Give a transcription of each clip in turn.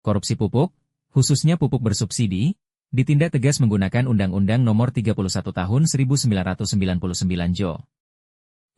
Korupsi pupuk, khususnya pupuk bersubsidi, ditindak tegas menggunakan Undang-Undang Nomor 31 Tahun 1999 JO.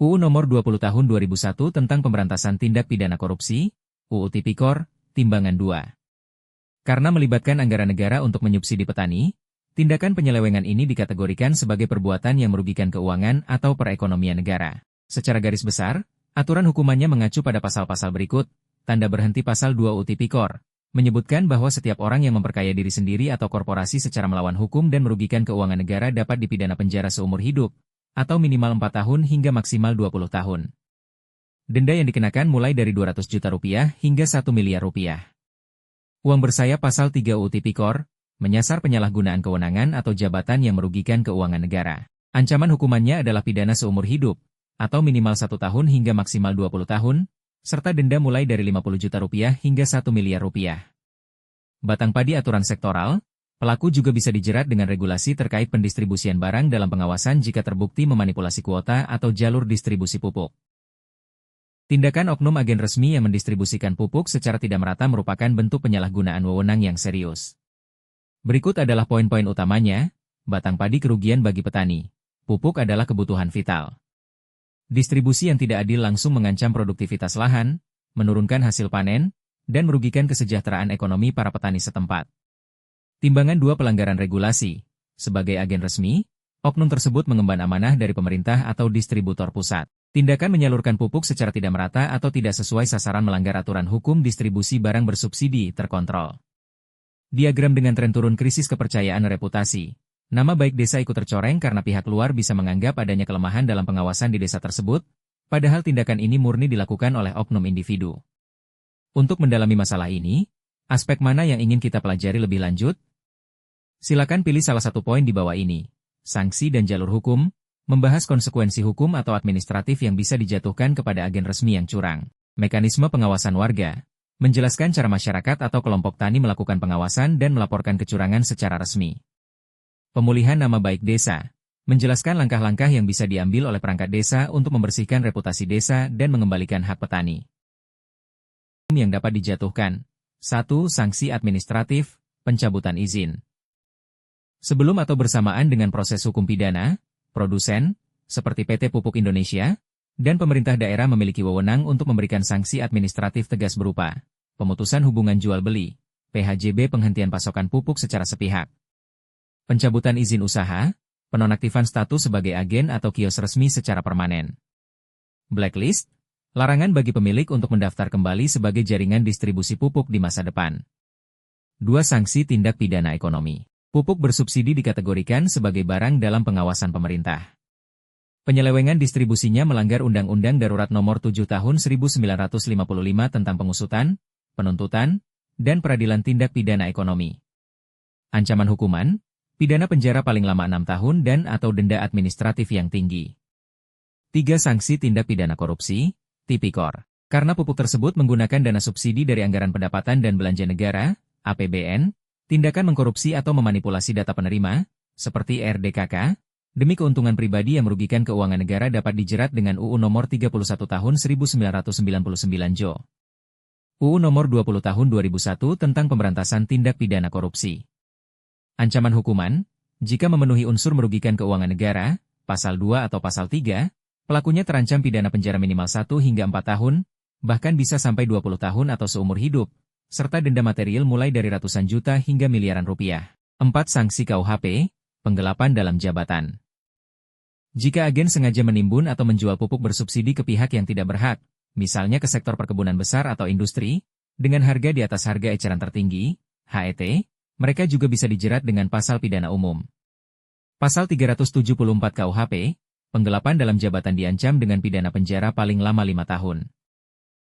UU Nomor 20 Tahun 2001 tentang Pemberantasan Tindak Pidana Korupsi, UU Tipikor, Timbangan 2. Karena melibatkan anggaran negara untuk menyubsidi petani, tindakan penyelewengan ini dikategorikan sebagai perbuatan yang merugikan keuangan atau perekonomian negara. Secara garis besar, aturan hukumannya mengacu pada pasal-pasal berikut, tanda berhenti pasal 2 UU Tipikor, menyebutkan bahwa setiap orang yang memperkaya diri sendiri atau korporasi secara melawan hukum dan merugikan keuangan negara dapat dipidana penjara seumur hidup, atau minimal 4 tahun hingga maksimal 20 tahun. Denda yang dikenakan mulai dari Rp200 juta hingga Rp1 miliar. Uang bersayap pasal 3 UU Tipikor, menyasar penyalahgunaan kewenangan atau jabatan yang merugikan keuangan negara. Ancaman hukumannya adalah pidana seumur hidup, atau minimal 1 tahun hingga maksimal 20 tahun, serta denda mulai dari Rp50 juta hingga Rp1 miliar. Batang padi aturan sektoral, pelaku juga bisa dijerat dengan regulasi terkait pendistribusian barang dalam pengawasan jika terbukti memanipulasi kuota atau jalur distribusi pupuk. Tindakan oknum agen resmi yang mendistribusikan pupuk secara tidak merata merupakan bentuk penyalahgunaan wewenang yang serius. Berikut adalah poin-poin utamanya. Batang padi kerugian bagi petani. Pupuk adalah kebutuhan vital. Distribusi yang tidak adil langsung mengancam produktivitas lahan, menurunkan hasil panen, dan merugikan kesejahteraan ekonomi para petani setempat. Timbangan 2 pelanggaran regulasi. Sebagai agen resmi, oknum tersebut mengemban amanah dari pemerintah atau distributor pusat. Tindakan menyalurkan pupuk secara tidak merata atau tidak sesuai sasaran melanggar aturan hukum distribusi barang bersubsidi terkontrol. Diagram dengan tren turun krisis kepercayaan reputasi. Nama baik desa ikut tercoreng karena pihak luar bisa menganggap adanya kelemahan dalam pengawasan di desa tersebut, padahal tindakan ini murni dilakukan oleh oknum individu. Untuk mendalami masalah ini, aspek mana yang ingin kita pelajari lebih lanjut? Silakan pilih salah satu poin di bawah ini. Sanksi dan jalur hukum, membahas konsekuensi hukum atau administratif yang bisa dijatuhkan kepada agen resmi yang curang. Mekanisme pengawasan warga, menjelaskan cara masyarakat atau kelompok tani melakukan pengawasan dan melaporkan kecurangan secara resmi. Pemulihan nama baik desa, menjelaskan langkah-langkah yang bisa diambil oleh perangkat desa untuk membersihkan reputasi desa dan mengembalikan hak petani. Yang dapat dijatuhkan. 1. Sanksi administratif, pencabutan izin. Sebelum atau bersamaan dengan proses hukum pidana, produsen, seperti PT Pupuk Indonesia, dan pemerintah daerah memiliki wewenang untuk memberikan sanksi administratif tegas berupa pemutusan hubungan jual-beli, PHJB penghentian pasokan pupuk secara sepihak, pencabutan izin usaha, penonaktifan status sebagai agen atau kios resmi secara permanen. Blacklist, larangan bagi pemilik untuk mendaftar kembali sebagai jaringan distribusi pupuk di masa depan. 2. Sanksi tindak pidana ekonomi. Pupuk bersubsidi dikategorikan sebagai barang dalam pengawasan pemerintah. Penyelewengan distribusinya melanggar Undang-Undang Darurat Nomor 7 Tahun 1955 tentang pengusutan, penuntutan, dan peradilan tindak pidana ekonomi. Ancaman hukuman, pidana penjara paling lama 6 tahun dan atau denda administratif yang tinggi. 3. Sanksi tindak pidana korupsi, Tipikor. Karena pupuk tersebut menggunakan dana subsidi dari anggaran pendapatan dan belanja negara, APBN, tindakan mengkorupsi atau memanipulasi data penerima, seperti RDKK, demi keuntungan pribadi yang merugikan keuangan negara dapat dijerat dengan UU Nomor 31 Tahun 1999 JO. UU Nomor 20 Tahun 2001 tentang Pemberantasan Tindak Pidana Korupsi. Ancaman hukuman, jika memenuhi unsur merugikan keuangan negara, pasal 2 atau pasal 3, pelakunya terancam pidana penjara minimal 1 hingga 4 tahun, bahkan bisa sampai 20 tahun atau seumur hidup, serta denda material mulai dari ratusan juta hingga miliaran rupiah. 4. Sanksi KUHP, penggelapan dalam jabatan. Jika agen sengaja menimbun atau menjual pupuk bersubsidi ke pihak yang tidak berhak, misalnya ke sektor perkebunan besar atau industri, dengan harga di atas harga eceran tertinggi, HET, mereka juga bisa dijerat dengan pasal pidana umum. Pasal 374 KUHP, penggelapan dalam jabatan diancam dengan pidana penjara paling lama 5 tahun.